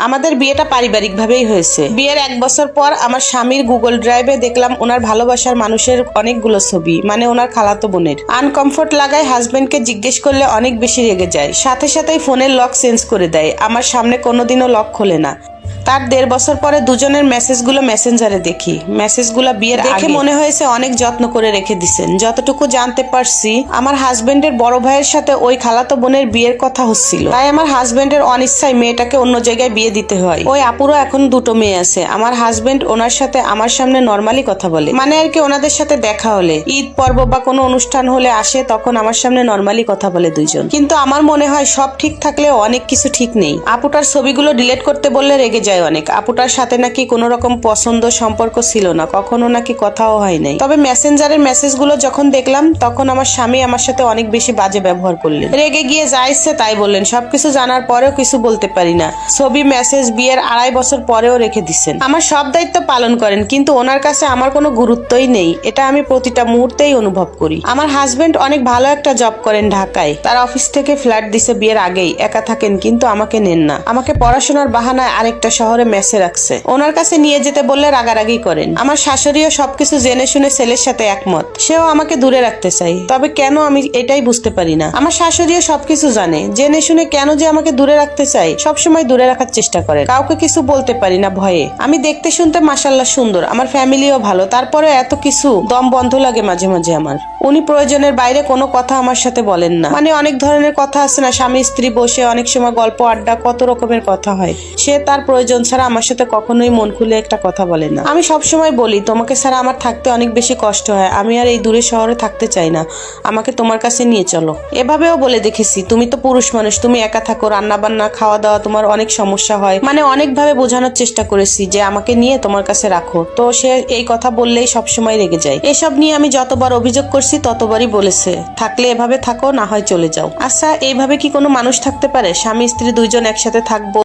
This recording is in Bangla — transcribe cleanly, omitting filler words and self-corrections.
আমাদের বিয়েটা পারিবারিক ভাবেই হয়েছে। বিয়ের 1 বছর পর আমার স্বামীর গুগল ড্রাইভে দেখলাম ওনার ভালোবাসার মানুষের অনেকগুলো ছবি, মানে ওনার খালাতো বোনের। আনকমফোর্ট লাগায় হাজবেন্ডকে জিজ্ঞেস করলে অনেক বেশি রেগে যায়, সাথে সাথেই ফোনের লক চেঞ্জ করে দেয়। আমার সামনে কোনোদিনও লক খোলে না। তার 1.5 বছর পরে দুজনের মেসেজগুলো মেসেঞ্জারে দেখি। মেসেজগুলো বিয়ের দেখে মনে হয়েছে অনেক যত্ন করে রেখে দিছেন। যতটুকু জানতে পারছি, আমার হাজবেন্ডের বড় ভাইয়ের সাথে ওই খালাতো বোনের বিয়ের কথা হচ্ছিল, তাই আমার হাজবেন্ডের অনিচ্ছায় মেয়েটাকে অন্য জায়গায় বিয়ে দিতে হয়। ওই আপুরও এখন 2টো মেয়ে আছে। আমার হাজবেন্ড ওনার সাথে আমার সামনে নর্মালি কথা বলে, মানে আর কি ওনাদের সাথে দেখা হলে, ঈদ পর্ব বা কোনো অনুষ্ঠান হলে আসে, তখন আমার সামনে নর্মালি কথা বলে দুইজন। কিন্তু আমার মনে হয় সব ঠিক থাকলেও অনেক কিছু ঠিক নেই। আপুটার ছবিগুলো ডিলিট করতে বললে রেগে যায় অনেক। আপুটার সাথে নাকি কোনো রকম পছন্দ সম্পর্ক ছিল না, কখনো নাকি কথাও হয় নাই। তবে মেসেঞ্জারের মেসেজগুলো যখন দেখলাম, তখন আমার স্বামী আমার সাথে অনেক বেশি বাজে ব্যবহার করলেন। রেগে গিয়ে যা ইচ্ছে তাই বললেন। সবকিছু জানার পরেও কিছু বলতে পারি না। ছবি মেসেজ বিয়ের 2.5 বছর পরেও রেখে দিচ্ছেন। আমার সব দায়িত্ব পালন করেন, কিন্তু ওনার কাছে আমার কোনো গুরুত্বই নেই। এটা আমি প্রতিটা মুহূর্তেই অনুভব করি। আমার হাজবেন্ড অনেক ভালো একটা জব করেন ঢাকায়। তার অফিস থেকে ফ্ল্যাট দিছে বিয়ের আগেই। একা থাকেন, কিন্তু আমাকে নেন না। আমাকে পড়াশোনার বাহানায় আরেকটা শহরে মেসে রাখছে। ওনার কাছে নিয়ে যেতে বললে রাগারাগি করেন। আমার শাশুড়িও সবকিছু জেনে শুনে ছেলের সাথে একমত। সেও আমাকে দূরে রাখতে চাই, তবে কেন আমি এটাই বুঝতে পারি না। আমার শাশুড়িও সবকিছু জানে, জেনে শুনে কেন যে আমাকে দূরে রাখতে চাই। সবসময় দূরে রাখার চেষ্টা করে, কাউকে কিছু বলতে পারি না ভয়ে। আমি দেখতে শুনতে মাশাআল্লাহ সুন্দর, আমার ফ্যামিলিও ভালো, তারপরে এত কিছু দম বন্ধ লাগে মাঝে মাঝে আমার। উনি প্রয়োজনের বাইরে কোনো কথা আমার সাথে বলেন না। মানে অনেক ধরনের কথা আছে না, স্বামী স্ত্রী বসে অনেক সময় গল্প আড্ডা, কত রকমের কথা হয়। সে তার প্রয়োজন ছাড়া আমার সাথে কখনোই মন খুলে একটা কথা বলে না। আমি সবসময় বলি, তোমাকে ছাড়া আমার থাকতে অনেক বেশি কষ্ট হয়। আমি আর এই দূরে শহরে থাকতে চাই না, আমাকে তোমার কাছে নিয়ে চলো। এভাবেও বলে দেখেছি, তুমি তো পুরুষ মানুষ, তুমি একা থাকো, রান্না বান্না খাওয়া দাওয়া তোমার অনেক সমস্যা হয়। মানে অনেকভাবে বোঝানোর চেষ্টা করেছি যে আমাকে নিয়ে তোমার কাছে রাখো। তো সে এই কথা বললেই সবসময় রেগে যায়। এসব নিয়ে আমি যতবার অভিযোগ করছি ততবারই বলেছে, থাকলে এভাবে থাকো, না হয় চলে যাও। আচ্ছা, এইভাবে কি কোনো মানুষ থাকতে পারে? স্বামী স্ত্রী দুইজন একসাথে থাকবো,